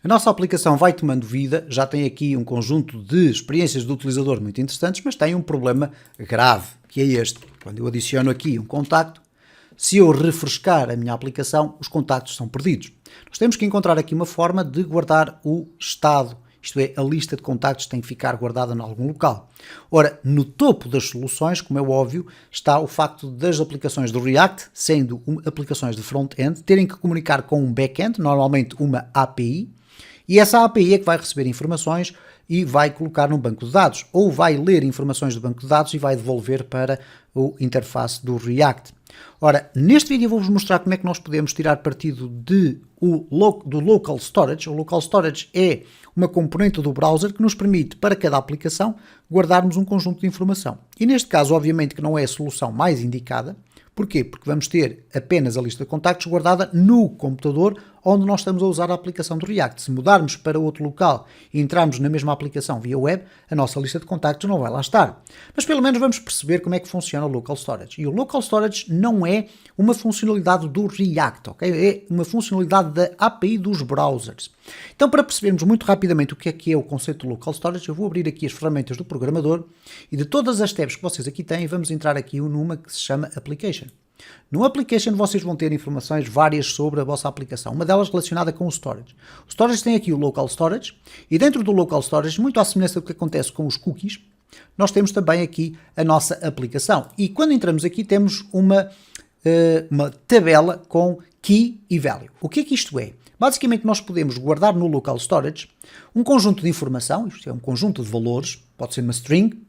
A nossa aplicação vai tomando vida, já tem aqui um conjunto de experiências do utilizador muito interessantes, mas tem um problema grave, que é este. Quando eu adiciono aqui um contacto, se eu refrescar a minha aplicação, os contactos são perdidos. Nós temos que encontrar aqui uma forma de guardar o estado, isto é, a lista de contactos tem que ficar guardada em algum local. Ora, no topo das soluções, como é óbvio, está o facto das aplicações do React, sendo aplicações de front-end, terem que comunicar com um back-end, normalmente uma API, e essa API é que vai receber informações e vai colocar no banco de dados, ou vai ler informações do banco de dados e vai devolver para o interface do React. Ora, neste vídeo eu vou-vos mostrar como é que nós podemos tirar partido do Local Storage. O Local Storage é uma componente do browser que nos permite, para cada aplicação, guardarmos um conjunto de informação. E neste caso, obviamente, que não é a solução mais indicada. Porquê? Porque vamos ter apenas a lista de contactos guardada no computador onde nós estamos a usar a aplicação do React. Se mudarmos para outro local e entrarmos na mesma aplicação via web, a nossa lista de contactos não vai lá estar. Mas pelo menos vamos perceber como é que funciona o Local Storage. E o Local Storage não é uma funcionalidade do React, ok? É uma funcionalidade da API dos browsers. Então, para percebermos muito rapidamente o que é o conceito do Local Storage, eu vou abrir aqui as ferramentas do programador e de todas as tabs que vocês aqui têm, vamos entrar aqui numa que se chama Application. No Application vocês vão ter informações várias sobre a vossa aplicação, uma delas relacionada com o Storage. O Storage tem aqui o Local Storage e dentro do Local Storage, muito à semelhança do que acontece com os cookies, nós temos também aqui a nossa aplicação. E quando entramos aqui temos uma tabela com Key e Value. O que é que isto é? Basicamente nós podemos guardar no Local Storage um conjunto de informação, isto é um conjunto de valores, pode ser uma string,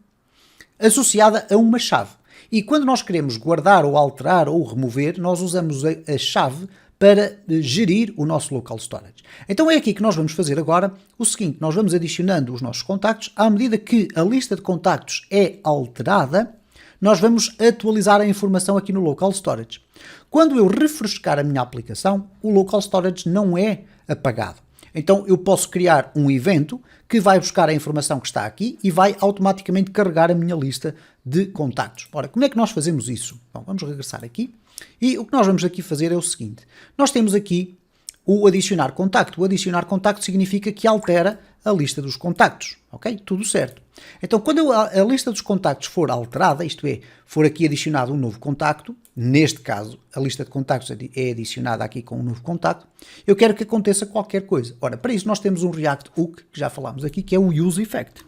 associada a uma chave. E quando nós queremos guardar ou alterar ou remover, nós usamos a chave para gerir o nosso Local Storage. Então é aqui que nós vamos fazer agora o seguinte, nós vamos adicionando os nossos contactos, à medida que a lista de contactos é alterada, nós vamos atualizar a informação aqui no Local Storage. Quando eu refrescar a minha aplicação, o Local Storage não é apagado. Então eu posso criar um evento que vai buscar a informação que está aqui e vai automaticamente carregar a minha lista de contactos. Ora, como é que nós fazemos isso? Bom, vamos regressar aqui e o que nós vamos aqui fazer é o seguinte. Nós temos aqui o adicionar contacto. O adicionar contacto significa que altera a lista dos contactos, ok? Tudo certo. Então, quando a lista dos contactos for alterada, isto é, for aqui adicionado um novo contacto, neste caso, a lista de contactos é adicionada aqui com um novo contacto, eu quero que aconteça qualquer coisa. Ora, para isso nós temos um React Hook, que já falámos aqui, que é o Use Effect.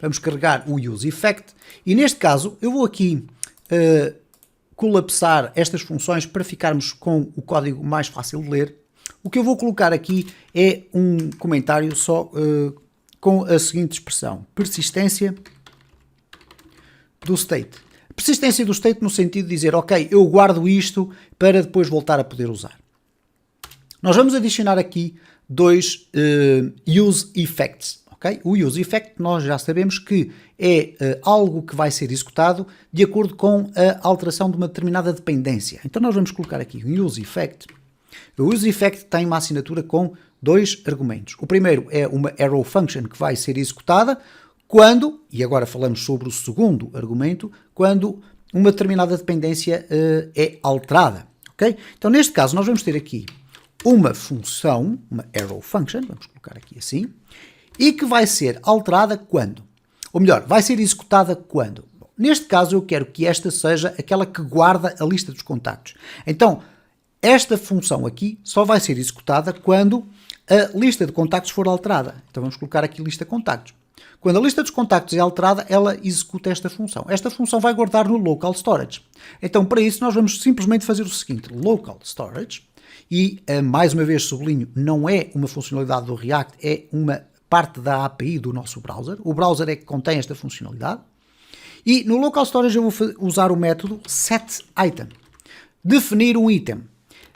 Vamos carregar o Use Effect e neste caso eu vou aqui colapsar estas funções para ficarmos com o código mais fácil de ler. O que eu vou colocar aqui é um comentário só com a seguinte expressão: persistência do state. Persistência do state no sentido de dizer, ok, eu guardo isto para depois voltar a poder usar. Nós vamos adicionar aqui dois use effects. Okay? O use effect nós já sabemos que é algo que vai ser executado de acordo com a alteração de uma determinada dependência. Então nós vamos colocar aqui o use effect. O use effect tem uma assinatura com dois argumentos. O primeiro é uma arrow function que vai ser executada quando, e agora falamos sobre o segundo argumento, quando uma determinada dependência é alterada. Okay? Então neste caso nós vamos ter aqui uma função, uma arrow function, vamos colocar aqui assim, e que vai ser alterada quando? Ou melhor, vai ser executada quando? Bom, neste caso eu quero que esta seja aquela que guarda a lista dos contactos. Então, esta função aqui só vai ser executada quando a lista de contactos for alterada. Então vamos colocar aqui lista de contactos. Quando a lista dos contactos é alterada, ela executa esta função. Esta função vai guardar no Local Storage. Então para isso nós vamos simplesmente fazer o seguinte, Local Storage, e mais uma vez sublinho, não é uma funcionalidade do React, é uma parte da API do nosso browser. O browser é que contém esta funcionalidade. E no Local Storage eu vou usar o método setItem. Definir um item.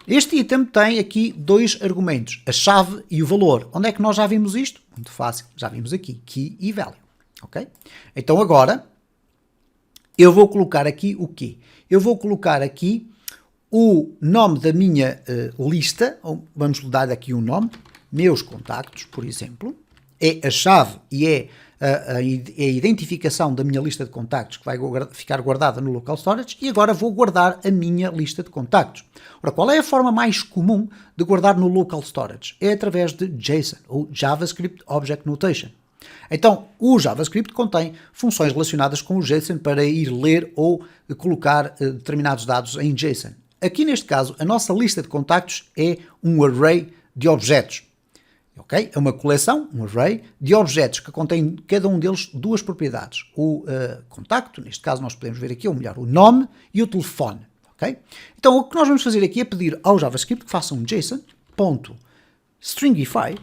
Este item tem aqui dois argumentos, a chave e o valor. Onde é que nós já vimos isto? Muito fácil, já vimos aqui, Key e Value. Ok? Então agora, eu vou colocar aqui o quê? Eu vou colocar aqui o nome da minha lista, ou vamos dar aqui um nome, meus contactos, por exemplo, é a chave e é a identificação da minha lista de contactos, que vai ficar guardada no local storage, e agora vou guardar a minha lista de contactos. Ora, qual é a forma mais comum de guardar no local storage? É através de JSON, ou JavaScript Object Notation. Então, o JavaScript contém funções relacionadas com o JSON para ir ler ou colocar determinados dados em JSON. Aqui, neste caso, a nossa lista de contactos é um array de objetos. Okay? É uma coleção, um array, de objetos que contém cada um deles duas propriedades. O contacto, neste caso nós podemos ver aqui, ou melhor, o nome e o telefone. Okay? Então, o que nós vamos fazer aqui é pedir ao JavaScript que faça um JSON.stringify.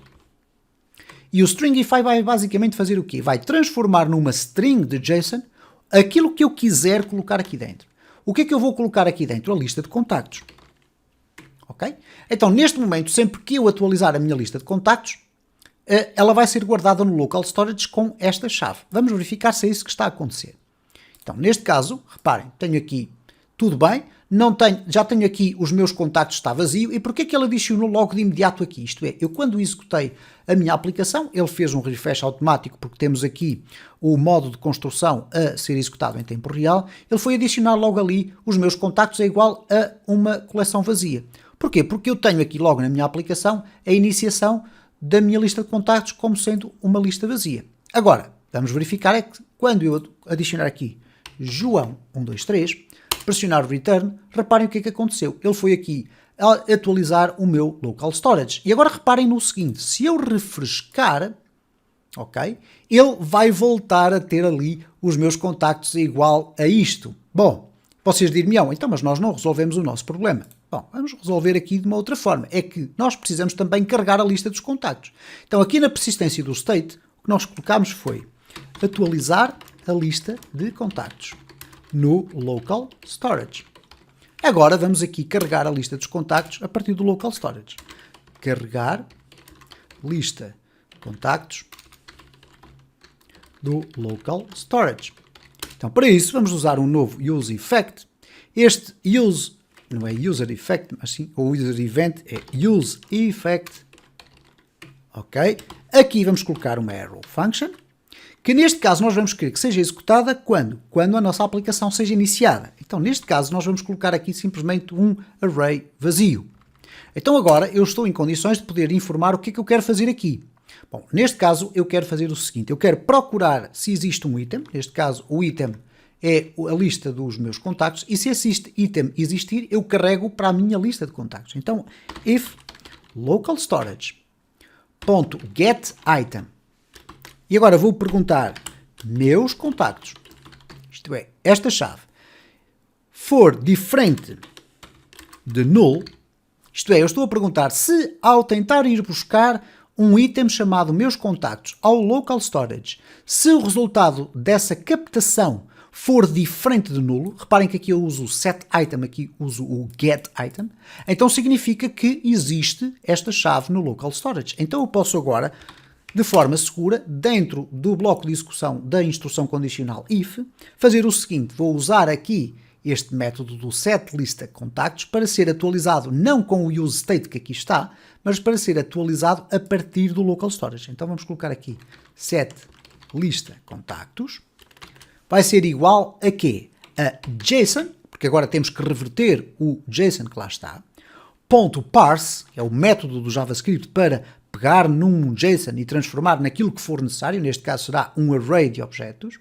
E o stringify vai basicamente fazer o quê? Vai transformar numa string de JSON aquilo que eu quiser colocar aqui dentro. O que é que eu vou colocar aqui dentro? A lista de contactos. Ok? Então, neste momento, sempre que eu atualizar a minha lista de contactos, ela vai ser guardada no local storage com esta chave. Vamos verificar se é isso que está a acontecer. Então, neste caso, reparem, tenho aqui tudo bem, já tenho aqui os meus contactos, está vazio. E porquê que ele adicionou logo de imediato aqui? Isto é, eu quando executei a minha aplicação, ele fez um refresh automático, porque temos aqui o modo de construção a ser executado em tempo real. Ele foi adicionar logo ali os meus contactos é igual a uma coleção vazia. Porquê? Porque eu tenho aqui logo na minha aplicação a iniciação da minha lista de contactos como sendo uma lista vazia. Agora, vamos verificar é que quando eu adicionar aqui João 123, pressionar o return, reparem o que é que aconteceu. Ele foi aqui a atualizar o meu local storage. E agora reparem no seguinte, se eu refrescar, ok, ele vai voltar a ter ali os meus contactos igual a isto. Bom, vocês dirão-me, então, mas nós não resolvemos o nosso problema. Bom, vamos resolver aqui de uma outra forma. É que nós precisamos também carregar a lista dos contactos. Então, aqui na persistência do state, o que nós colocamos foi atualizar a lista de contactos no local storage. Agora vamos aqui carregar a lista dos contactos a partir do local storage. Carregar lista de contactos do local storage. Então, para isso, vamos usar um novo use effect. Este use não é user effect, mas sim o user event é use effect. Ok? Aqui vamos colocar uma arrow function, que neste caso nós vamos querer que seja executada quando? Quando a nossa aplicação seja iniciada. Então, neste caso, nós vamos colocar aqui simplesmente um array vazio. Então, agora eu estou em condições de poder informar o que é que eu quero fazer aqui. Bom, neste caso eu quero fazer o seguinte, eu quero procurar se existe um item, neste caso o item é a lista dos meus contactos, e se esse item existir, eu carrego para a minha lista de contactos. Então, if local storage.getItem. E agora vou perguntar meus contactos, isto é, esta chave, for diferente de null, isto é, eu estou a perguntar se ao tentar ir buscar um item chamado meus contactos ao local storage, se o resultado dessa captação for diferente de nulo, reparem que aqui eu uso o setItem, aqui uso o getItem, então significa que existe esta chave no local storage. Então eu posso agora, de forma segura, dentro do bloco de execução da instrução condicional if, fazer o seguinte, vou usar aqui este método do setListaContactos para ser atualizado não com o useState que aqui está, mas para ser atualizado a partir do local storage. Então vamos colocar aqui setListaContactos. Vai ser igual a quê? A JSON, porque agora temos que reverter o JSON que lá está, .parse, que é o método do JavaScript para pegar num JSON e transformar naquilo que for necessário, neste caso será um array de objetos,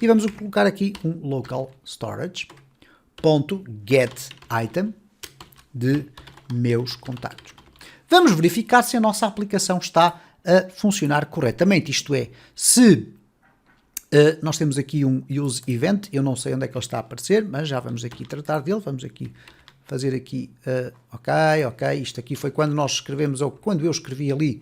e vamos colocar aqui um local storage.getItem de meus contactos. Vamos verificar se a nossa aplicação está a funcionar corretamente, isto é, se nós temos aqui um use event, eu não sei onde é que ele está a aparecer, mas já vamos aqui tratar dele, vamos aqui fazer aqui, ok, isto aqui foi quando nós escrevemos, ou quando eu escrevi ali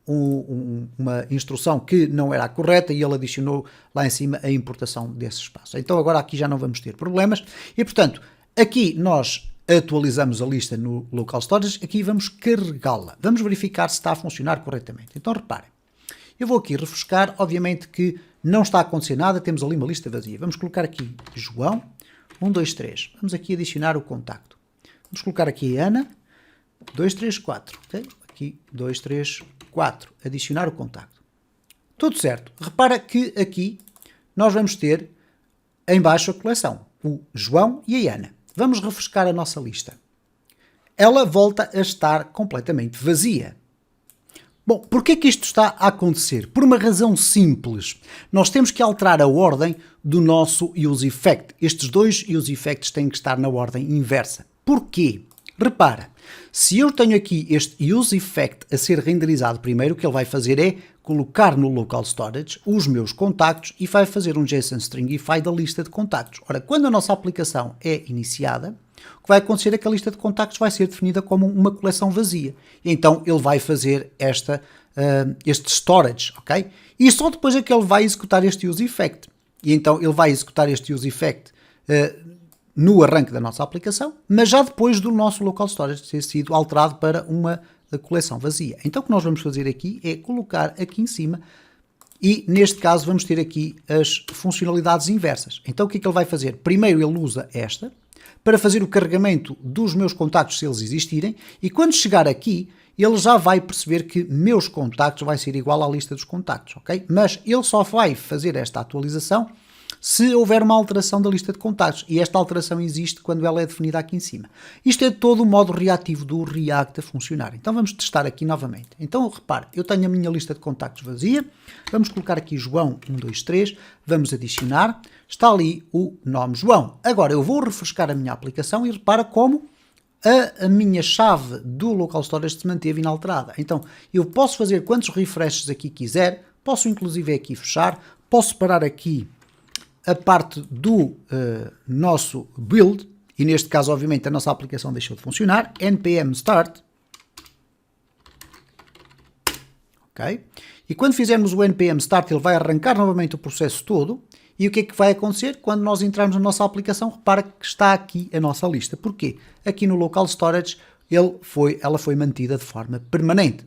uma instrução que não era a correta e ele adicionou lá em cima a importação desse espaço. Então agora aqui já não vamos ter problemas e, portanto, aqui nós atualizamos a lista no local storage, aqui vamos carregá-la. Vamos verificar se está a funcionar corretamente. Então reparem, eu vou aqui refrescar, obviamente que não está a acontecer nada, temos ali uma lista vazia. Vamos colocar aqui João 123. Vamos aqui adicionar o contacto. Vamos colocar aqui Ana 234. Okay? Aqui 234. Adicionar o contacto. Tudo certo. Repara que aqui nós vamos ter em baixo a coleção, o João e a Ana. Vamos refrescar a nossa lista. Ela volta a estar completamente vazia. Bom, porquê que isto está a acontecer? Por uma razão simples. Nós temos que alterar a ordem do nosso use effect. Estes dois use effects têm que estar na ordem inversa. Porquê? Repara, se eu tenho aqui este use effect a ser renderizado primeiro, o que ele vai fazer é colocar no local storage os meus contactos e vai fazer um JSON Stringify da lista de contactos. Ora, quando a nossa aplicação é iniciada, o que vai acontecer é que a lista de contactos vai ser definida como uma coleção vazia. E então ele vai fazer este storage, ok? E só depois é que ele vai executar este use effect. E então ele vai executar este use effect no arranque da nossa aplicação, mas já depois do nosso local storage ter sido alterado para uma coleção vazia. Então o que nós vamos fazer aqui é colocar aqui em cima e neste caso vamos ter aqui as funcionalidades inversas. Então o que é que ele vai fazer? Primeiro ele usa esta para fazer o carregamento dos meus contactos se eles existirem e quando chegar aqui ele já vai perceber que meus contactos vai ser igual à lista dos contactos, ok? Mas ele só vai fazer esta atualização se houver uma alteração da lista de contactos. E esta alteração existe quando ela é definida aqui em cima. Isto é todo o modo reativo do React a funcionar. Então vamos testar aqui novamente. Então repare, eu tenho a minha lista de contactos vazia. Vamos colocar aqui João 123. Vamos adicionar. Está ali o nome João. Agora eu vou refrescar a minha aplicação e repara como a minha chave do local storage se manteve inalterada. Então eu posso fazer quantos refreshes aqui quiser. Posso inclusive aqui fechar. Posso parar aqui a parte do nosso build, e neste caso obviamente a nossa aplicação deixou de funcionar, npm start, ok? E quando fizermos o npm start ele vai arrancar novamente o processo todo, e o que é que vai acontecer? Quando nós entrarmos na nossa aplicação, repara que está aqui a nossa lista. Porquê? Aqui no local storage ela foi mantida de forma permanente.